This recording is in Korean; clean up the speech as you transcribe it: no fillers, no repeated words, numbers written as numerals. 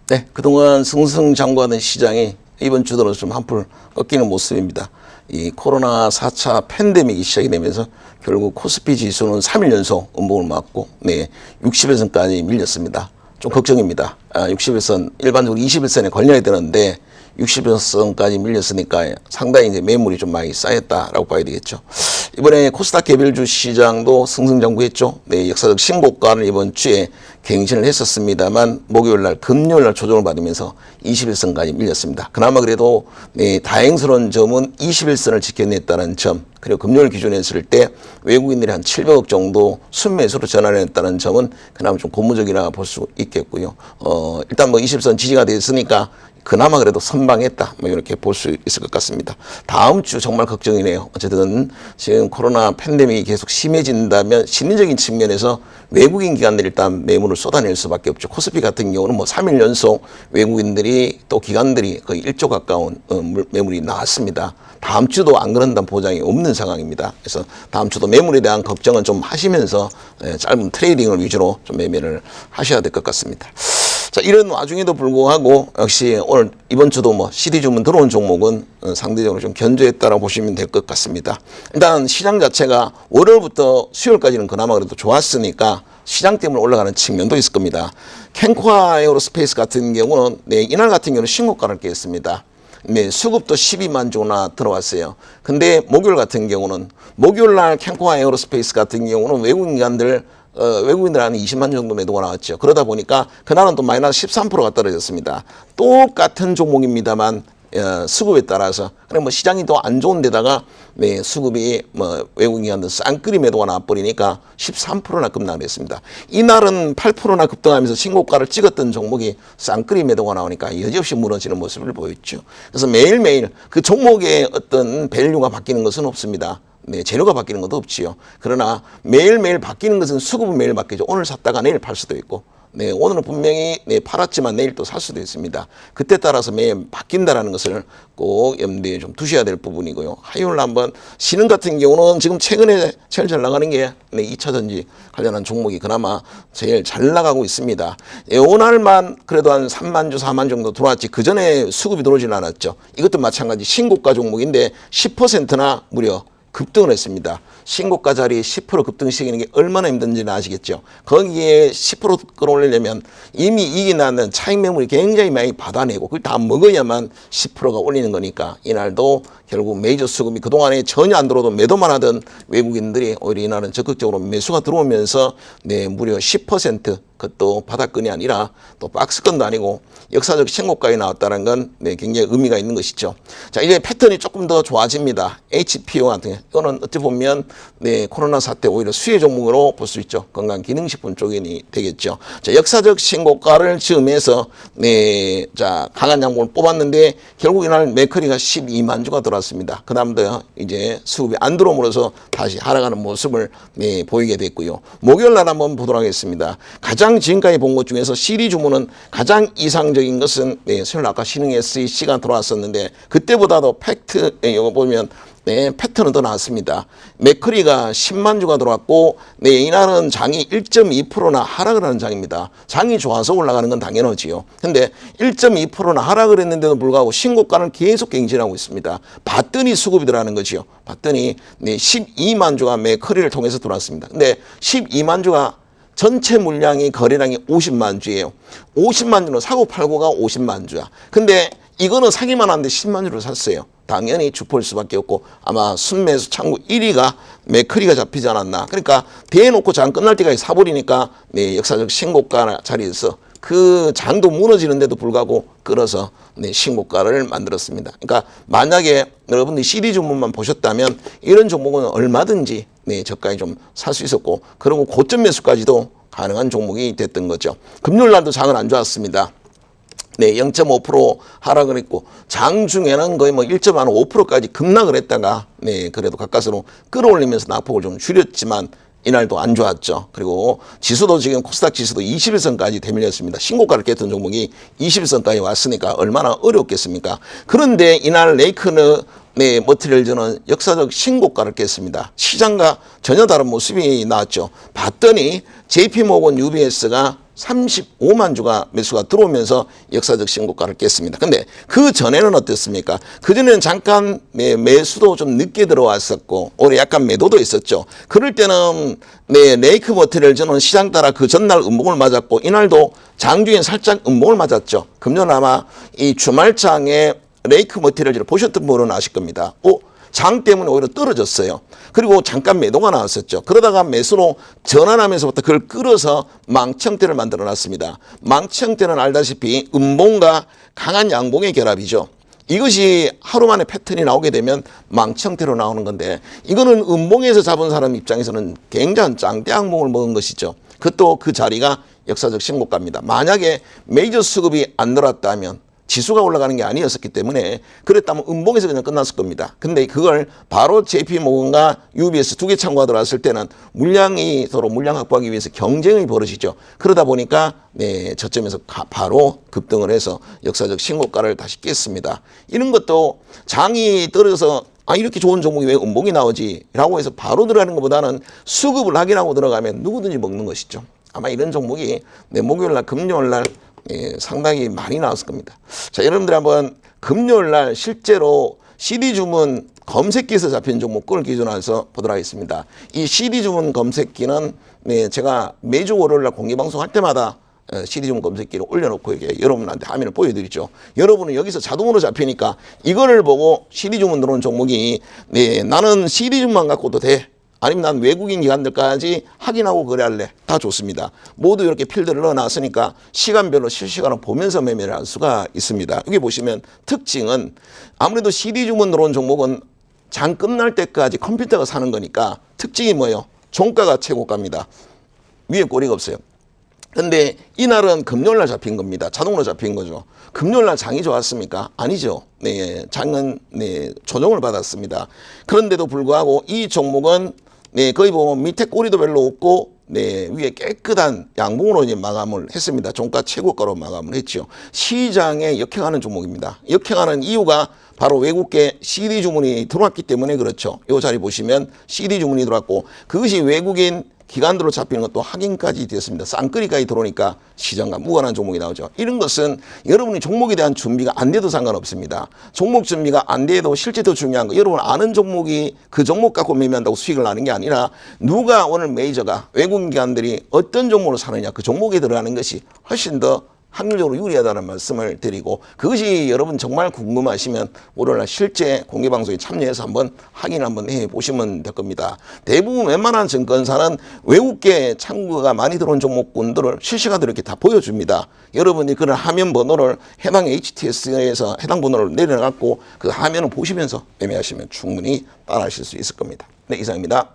네, 그동안 승승장구하던 시장이 이번 주 들어서 좀 한풀 꺾이는 모습입니다. 이 코로나 4차 팬데믹이 시작이 되면서 결국 코스피 지수는 3일 연속 음봉을 맞고 60일선까지 밀렸습니다. 좀 걱정입니다. 60일선 일반적으로 21선에 걸려야 되는데 60일선까지 밀렸으니까 상당히 이제 매물이 좀 많이 쌓였다라고 봐야 되겠죠. 이번에 코스닥 개별주 시장도 승승장구했죠. 역사적 신고가를 이번 주에 갱신을 했었습니다만 목요일날 금요일날 조정을 받으면서 21선까지 밀렸습니다. 그나마 그래도 다행스러운 점은 21선을 지켜냈다는 점, 그리고 금요일 기준에 했을 때 외국인들이 한 700억 정도 순매수로 전환을 했다는 점은 그나마 좀 고무적이라 볼 수 있겠고요. 일단 뭐 20선 지지가 됐으니까 그나마 그래도 선방했다, 뭐 이렇게 볼 수 있을 것 같습니다. 다음 주 정말 걱정이네요. 어쨌든 지금 코로나 팬데믹이 계속 심해진다면 심리적인 측면에서 외국인 기관들이 일단 매물을 쏟아낼 수밖에 없죠. 코스피 같은 경우는 뭐 3일 연속 외국인들이 또 기관들이 거의 1조 가까운 매물이 나왔습니다. 다음 주도 안 그런다는 보장이 없는 상황입니다. 그래서 다음 주도 매물에 대한 걱정은 좀 하시면서 짧은 트레이딩을 위주로 좀 매매를 하셔야 될 것 같습니다. 자, 이런 와중에도 불구하고 역시 오늘 이번 주도 뭐 CD 주문 들어온 종목은 상대적으로 좀 견조했다라고 보시면 될 것 같습니다. 일단 시장 자체가 월요일부터 수요일까지는 그나마 그래도 좋았으니까 시장 때문에 올라가는 측면도 있을 겁니다. 캔코아 에어로스페이스 같은 경우는 이날 같은 경우는 신고가를 깼습니다. 수급도 12만 주나 들어왔어요. 근데 목요일 같은 경우는 목요일날 캔코아 에어로스페이스 같은 경우는 외국인들 한 20만 정도 매도가 나왔죠. 그러다 보니까 그날은 또 마이너스 13%가 떨어졌습니다. 똑같은 종목입니다만 수급에 따라서 그럼 뭐 시장이 더 안 좋은 데다가 수급이 뭐 외국인들 쌍끌이 매도가 나와버리니까 13%나 급락했습니다. 이날은 8%나 급등하면서 신고가를 찍었던 종목이 쌍끌이 매도가 나오니까 여지없이 무너지는 모습을 보였죠. 그래서 매일매일 그 종목의 어떤 밸류가 바뀌는 것은 없습니다. 재료가 바뀌는 것도 없지요. 그러나 매일매일 바뀌는 것은 수급은 매일 바뀌죠. 오늘 샀다가 내일 팔 수도 있고, 오늘은 분명히 팔았지만 내일 또 살 수도 있습니다. 그때 따라서 매일 바뀐다라는 것을 꼭 염두에 좀 두셔야 될 부분이고요. 화요일 한번 신흥 같은 경우는 지금 최근에 제일 잘 나가는 게 2차전지 관련한 종목이 그나마 제일 잘 나가고 있습니다. 오늘만 그래도 한 3만 주, 4만 정도 들어왔지 그 전에 수급이 들어오지는 않았죠. 이것도 마찬가지 신고가 종목인데 10%나 무려 급등을 했습니다. 신고가 자리에 10% 급등시키는 게 얼마나 힘든지는 아시겠죠. 거기에 10% 끌어올리려면 이미 이기 나는 차익 매물이 굉장히 많이 받아내고 그걸 다 먹어야만 10%가 올리는 거니까 이날도 결국 메이저 수급이 그동안에 전혀 안 들어도 매도만 하던 외국인들이 오히려 이날은 적극적으로 매수가 들어오면서 무려 10% 그것도 바닥권이 아니라 또 박스권도 아니고 역사적 신고가에 나왔다는 건 굉장히 의미가 있는 것이죠. 자, 이제 패턴이 조금 더 좋아집니다. HPO 같은 게 이거는 어찌 보면 코로나 사태 오히려 수혜 종목으로 볼 수 있죠. 건강기능식품 쪽이 되겠죠. 자, 역사적 신고가를 지으면서 자, 강한 양봉을 뽑았는데 결국 이날 매커리가 12만 주가 들어왔습니다. 그 다음부터 이제 수급이 안 들어옴으로써 다시 하락하는 모습을 보이게 됐고요. 목요일 날 한번 보도록 하겠습니다. 가장 지금까지 본 것 중에서 CD 주문은 가장 이상적인 것은 아까 신흥 SEC가 들어왔었는데 그때보다도 팩트 이거 보면 패턴은 더 나왔습니다. 맥커리가 10만 주가 들어왔고 이날은 장이 1.2%나 하락을 하는 장입니다. 장이 좋아서 올라가는 건 당연하지요. 근데 1.2%나 하락을 했는데도 불구하고 신고가를 계속 갱신하고 있습니다. 봤더니 수급이 들어가는 거지요. 봤더니 12만 주가 맥커리를 통해서 들어왔습니다. 근데 12만 주가 전체 물량이 거래량이 50만 주예요. 50만 주는 사고 팔고가 50만 주야. 근데 이거는 사기만 하는데 10만 주를 샀어요. 당연히 주포일 수밖에 없고 아마 순매수 창구 1위가 맥커리가 잡히지 않았나. 그러니까 대놓고 장 끝날 때까지 사버리니까 역사적 신고가 자리에서 그 장도 무너지는데도 불구하고 끌어서 신고가를 만들었습니다. 그러니까 만약에 여러분들이 CD 주문만 보셨다면 이런 종목은 얼마든지 저가에 좀 살 수 있었고 그리고 고점 매수까지도 가능한 종목이 됐던 거죠. 금요일 날도 장은 안 좋았습니다. 0.5% 하락을 했고 장 중에는 거의 뭐 1.5%까지 급락을 했다가 그래도 가까스로 끌어올리면서 낙폭을 좀 줄였지만 이날도 안 좋았죠. 그리고 지수도 지금 코스닥 지수도 21선까지 대밀렸습니다. 신고가를 깼던 종목이 21선까지 왔으니까 얼마나 어렵겠습니까? 그런데 이날 레이크는 머티리얼즈는 역사적 신고가를 깼습니다. 시장과 전혀 다른 모습이 나왔죠. 봤더니 JP모건 UBS가 35만 주가 매수가 들어오면서 역사적 신고가를 깼습니다. 근데 그 전에는 어땠습니까? 그 전에는 잠깐 매수도 좀 늦게 들어왔었고 올해 약간 매도도 있었죠. 그럴 때는 레이크 머티리얼 저는 시장 따라 그 전날 음봉을 맞았고 이날도 장중에 살짝 음봉을 맞았죠. 금년 아마 이 주말장에 레이크 머티리얼을 보셨던 분은 아실 겁니다. 장 때문에 오히려 떨어졌어요. 그리고 잠깐 매도가 나왔었죠. 그러다가 매수로 전환하면서부터 그걸 끌어서 망치형태를 만들어 놨습니다. 망치형태는 알다시피 음봉과 강한 양봉의 결합이죠. 이것이 하루 만에 패턴이 나오게 되면 망치형태로 나오는 건데 이거는 음봉에서 잡은 사람 입장에서는 굉장한 짱대 양봉을 먹은 것이죠. 그것도 그 자리가 역사적 신고가입니다. 만약에 메이저 수급이 안 늘었다면 지수가 올라가는 게 아니었기 때문에 그랬다면 음봉에서 그냥 끝났을 겁니다. 근데 그걸 바로 JP모건과 UBS 두 개 창구가 들어왔을 때는 물량이 서로 물량 확보하기 위해서 경쟁이 벌어지죠. 그러다 보니까 저점에서 바로 급등을 해서 역사적 신고가를 다시 깼습니다. 이런 것도 장이 떨어져서 이렇게 좋은 종목이 왜 음봉이 나오지? 라고 해서 바로 들어가는 것보다는 수급을 확인하고 들어가면 누구든지 먹는 것이죠. 아마 이런 종목이 목요일날 금요일날 상당히 많이 나왔을 겁니다. 자, 여러분들 한번 금요일날 실제로 CD 주문 검색기에서 잡힌 종목을 기준으로 해서 보도록 하겠습니다. 이 CD 주문 검색기는 제가 매주 월요일날 공개방송 할 때마다 CD 주문 검색기를 올려놓고 이게 여러분한테 화면을 보여드리죠. 여러분은 여기서 자동으로 잡히니까 이거를 보고 CD 주문 들어온 종목이 나는 CD 주문만 갖고도 돼. 아니면 난 외국인 기관들까지 확인하고 거래할래. 다 좋습니다. 모두 이렇게 필드를 넣어놨으니까 시간별로 실시간으로 보면서 매매를 할 수가 있습니다. 여기 보시면 특징은 아무래도 CD 주문 들어온 종목은 장 끝날 때까지 컴퓨터가 사는 거니까 특징이 뭐예요? 종가가 최고가입니다. 위에 꼬리가 없어요. 근데 이날은 금요일날 잡힌 겁니다. 자동으로 잡힌 거죠. 금요일날 장이 좋았습니까? 아니죠. 장은 조정을 받았습니다. 그런데도 불구하고 이 종목은 거의 보면 밑에 꼬리도 별로 없고 위에 깨끗한 양봉으로 이제 마감을 했습니다. 종가 최고가로 마감을 했죠. 시장에 역행하는 종목입니다. 역행하는 이유가 바로 외국계 CD 주문이 들어왔기 때문에 그렇죠. 이 자리 보시면 CD 주문이 들어왔고 그것이 외국인 기관들로 잡히는 것도 확인까지 됐습니다. 쌍끌이까지 들어오니까 시장과 무관한 종목이 나오죠. 이런 것은 여러분이 종목에 대한 준비가 안 돼도 상관없습니다. 종목 준비가 안 돼도 실제 더 중요한 거 여러분 아는 종목이 그 종목 갖고 매매한다고 수익을 나는 게 아니라 누가 오늘 메이저가 외국인 기관들이 어떤 종목으로 사느냐 그 종목에 들어가는 것이 훨씬 더 확률적으로 유리하다는 말씀을 드리고 그것이 여러분 정말 궁금하시면 월요일날 실제 공개방송에 참여해서 한번 확인 한번 해보시면 될 겁니다. 대부분 웬만한 증권사는 외국계 창구가 많이 들어온 종목군들을 실시간으로 이렇게 다 보여줍니다. 여러분이 그런 화면 번호를 해당 HTS에서 해당 번호를 내려갖고 그 화면을 보시면서 매매하시면 충분히 따라하실 수 있을 겁니다. 네, 이상입니다.